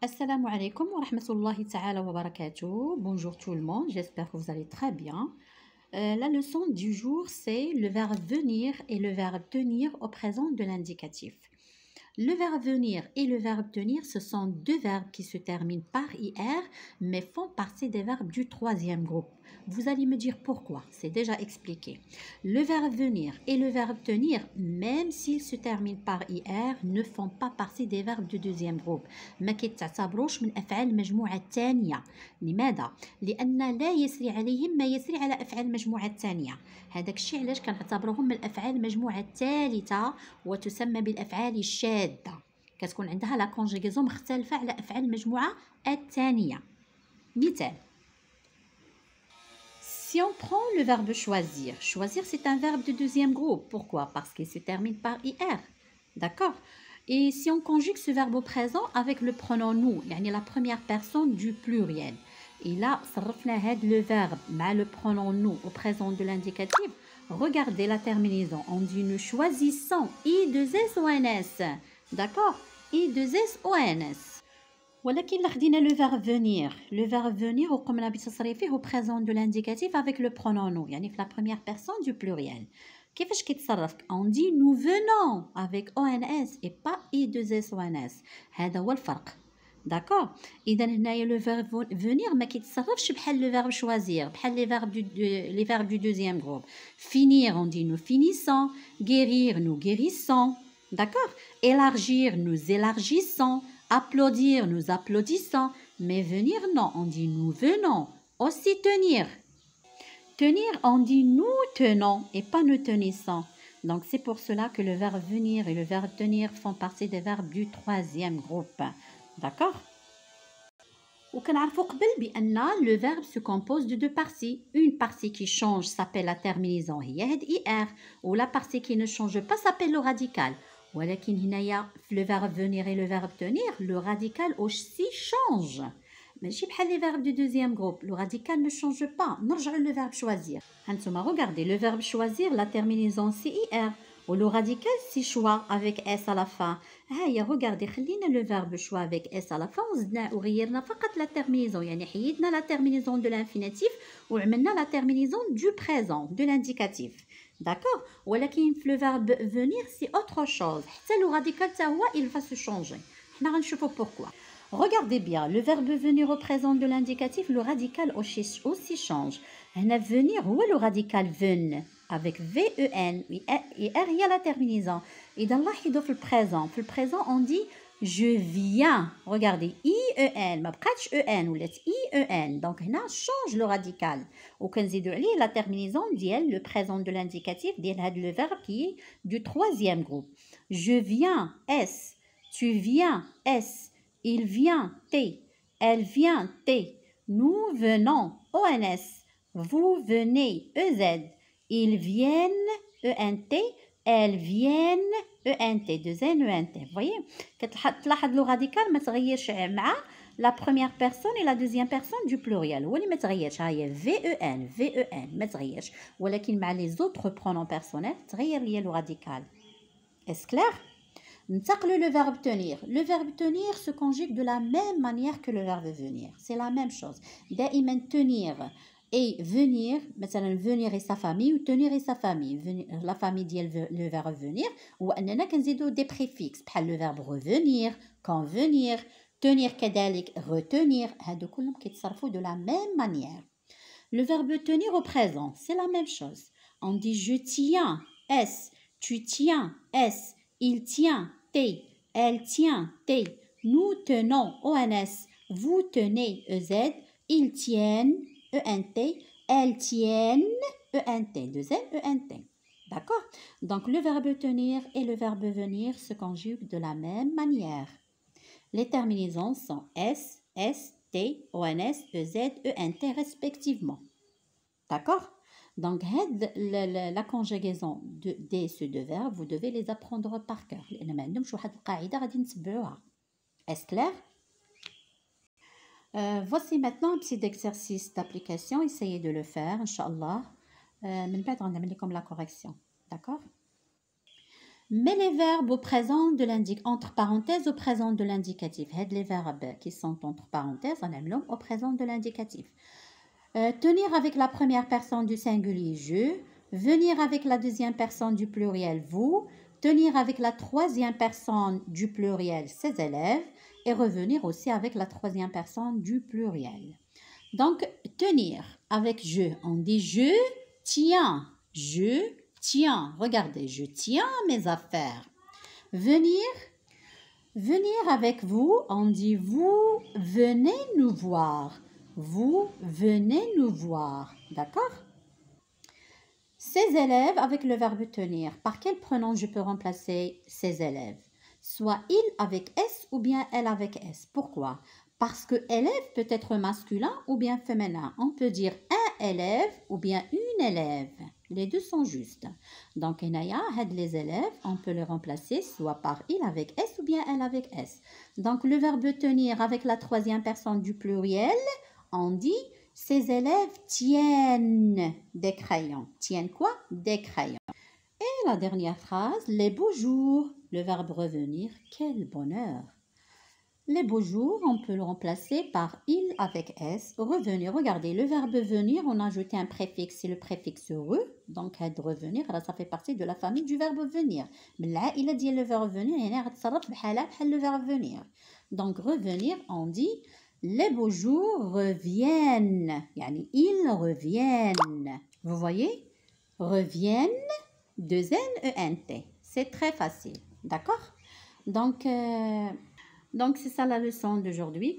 Assalamu alaikum wa rahmatullahi ta'ala wa barakatuh. Bonjour tout le monde, j'espère que vous allez très bien. La leçon du jour, c'est le verbe venir et le verbe tenir au présent de l'indicatif. Le verbe venir et le verbe tenir, ce sont deux verbes qui se terminent par IR, mais font partie des verbes du troisième groupe. Vous allez me dire pourquoi, c'est déjà expliqué. Le verbe venir et le verbe tenir, même s'ils se terminent par IR, ne font pas partie des verbes du deuxième groupe. ما كيتعتبروش من أفعال المجموعة الثانية. لماذا؟ لأن لا يسري عليهم ما يسري على أفعال المجموعة الثانية. هذاك الشيء علاش كنعتبروهم من الأفعال المجموعة الثالثة وتسمى بالأفعال الشاذة. كتكون عندها لا كونجيغيزون مختلفة على أفعال المجموعة الثانية. مثال. Si on prend le verbe choisir, choisir c'est un verbe de deuxième groupe. Pourquoi? Parce qu'il se termine par IR. D'accord? Et si on conjugue ce verbe au présent avec le pronom nous, يعني la première personne du pluriel. Et là, صرفنا هاد le verbe مع le pronom nous au présent de l'indicatif. Regardez la terminaison. On dit nous choisissons I2S-ONS. D'accord? I2S-ONS. ولكن لا خدينا le verbe venir. Le verbe venir وقمنا بتصريفه au présent de l'indicatif avec le pronom nous. يعني في la première personne du pluriel. كيفاش كيتصرف؟ On dit nous venons avec ONS et pas I2S-ONS. هذا هو الفرق. D'accord? إذا هنايا le verbe venir ما كيتصرفش بحال le verbe choisir, بحال les verbes du deuxième groupe. Finir, on dit nous finissons. Guérir, nous guérissons. D'accord? Élargir, nous élargissons. Applaudir, nous applaudissons. Mais venir, non, on dit nous venons. Aussi tenir. Tenir, on dit nous tenons et pas nous tenissons. Donc c'est pour cela que le verbe venir et le verbe tenir font partie des verbes du troisième groupe. D'accord? وكنعرفوا قبل بأن le verbe se compose de deux parties. Une partie qui change s'appelle la terminaison هي هاد IR, ou la partie qui ne change pas s'appelle le radical. ولكن هنايا في le verbe venir et le verbe tenir, le radical aussi change. ماشي بحال les verbes du deuxième groupe, le radical ne change pas. نرجعوا le verbe choisir. هانتوما regardez, le verbe choisir, la terminaison c'est IR. Ou le radical, c'est choix avec S à la fin. Regardez, خلينا le verbe choix avec S à la fin وغيرنا فقط la terminaison. يعني حيدنا la terminaison de l'infinitif وعملنا la terminaison du présent, de l'indicatif. D'accord? ولكن le verbe venir, c'est autre chose. حتى le radical تاعو il va se changer. حنا غنشوفوا pourquoi. Regardez bien, le verbe venir au présent de l'indicatif, le radical aussi change. هنا venir هو le radical ven avec V-E-N et R il y a la terminaison. Et dans لاحظوا في le présent on dit je viens. Regardez, I-E-N, ما بقاتش E-N ولات I-E-N. Donc هنا change le radical. وكنزيدوا عليه la terminaison ديال le présent de l'indicatif ديال هذا le verbe qui est du troisième groupe. Je viens, S. Tu viens, S. Il vient, T. Elle vient, T. Nous venons, ONS. Vous venez, EZ. Ils viennent, ENT. Elles viennent, ENT. Deux N, ENT. Vous voyez? كتلاحظ le radical ما تغيرش مع la première personne et la deuxième personne du pluriel. هو اللي ما تغيرش. هي VEN, VEN ما تغيرش. ولكن مع les autres pronoms personnels تغير لي le radical. Est-ce clair? Le verbe tenir. Le verbe tenir se conjugue de la même manière que le verbe venir. C'est la même chose. دائما tenir et venir, مثلا venir et sa famille ou tenir et sa famille. La famille ديال le verbe venir وأننا كنزيدو des préfixes بحال le verbe revenir, convenir, tenir كذلك, retenir. هادو كلهم كيتصرفوا de la même manière. Le verbe tenir au présent, c'est la même chose. On dit je tiens, S. Tu tiens, S. Il tient, T. Elle tient, T. Nous tenons, ONS. Vous tenez, EZ. Ils tiennent, ENT. Elles tiennent, ENT. Deux N, ENT. D'accord? Donc, le verbe tenir et le verbe venir se conjuguent de la même manière. Les terminaisons sont S, S, T, ONS, EZ, ENT respectivement. D'accord? Donc, la conjugaison de ces deux verbes, vous devez les apprendre par cœur. Est-ce clair? Voici maintenant un petit exercice d'application. Essayez de le faire, Inch'Allah. من بعد غنعمل لكم la correction. D'accord? Mais les verbes au présent de entre parenthèses au présent de l'indicatif. Les verbes qui sont entre parenthèses, on aime au présent de l'indicatif. Tenir avec la première personne du singulier je, venir avec la deuxième personne du pluriel vous, tenir avec la troisième personne du pluriel ses élèves et revenir aussi avec la troisième personne du pluriel. Donc, tenir avec je, on dit je tiens, je tiens. Regardez, je tiens mes affaires. Venir avec vous, on dit vous venez nous voir. Vous venez nous voir. D'accord? Ces élèves avec le verbe tenir. Par quel pronom je peux remplacer ces élèves? Soit il avec S ou bien elle avec S. Pourquoi? Parce que élève peut être masculin ou bien féminin. On peut dire un élève ou bien une élève. Les deux sont justes. Donc, les élèves, on peut les remplacer soit par il avec S ou bien elle avec S. Donc, le verbe tenir avec la troisième personne du pluriel, on dit ces élèves tiennent des crayons. Tiennent quoi? Des crayons. Et la dernière phrase, les beaux jours. Le verbe revenir, quel bonheur. Les beaux jours, on peut le remplacer par il avec S. Revenir, regardez, le verbe venir, on a ajouté un préfixe, c'est le préfixe re. Donc, revenir, ça fait partie de la famille du verbe venir. Mais là, il a dit le verbe venir, le verbe venir. Donc, revenir, on dit les beaux jours reviennent. Ils reviennent. Vous voyez? Reviennent, 2 N-E-N-T. C'est très facile. D'accord? Donc, c'est ça la leçon d'aujourd'hui.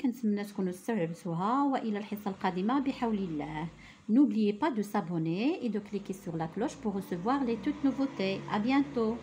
N'oubliez pas de s'abonner et de cliquer sur la cloche pour recevoir les toutes nouveautés. À bientôt!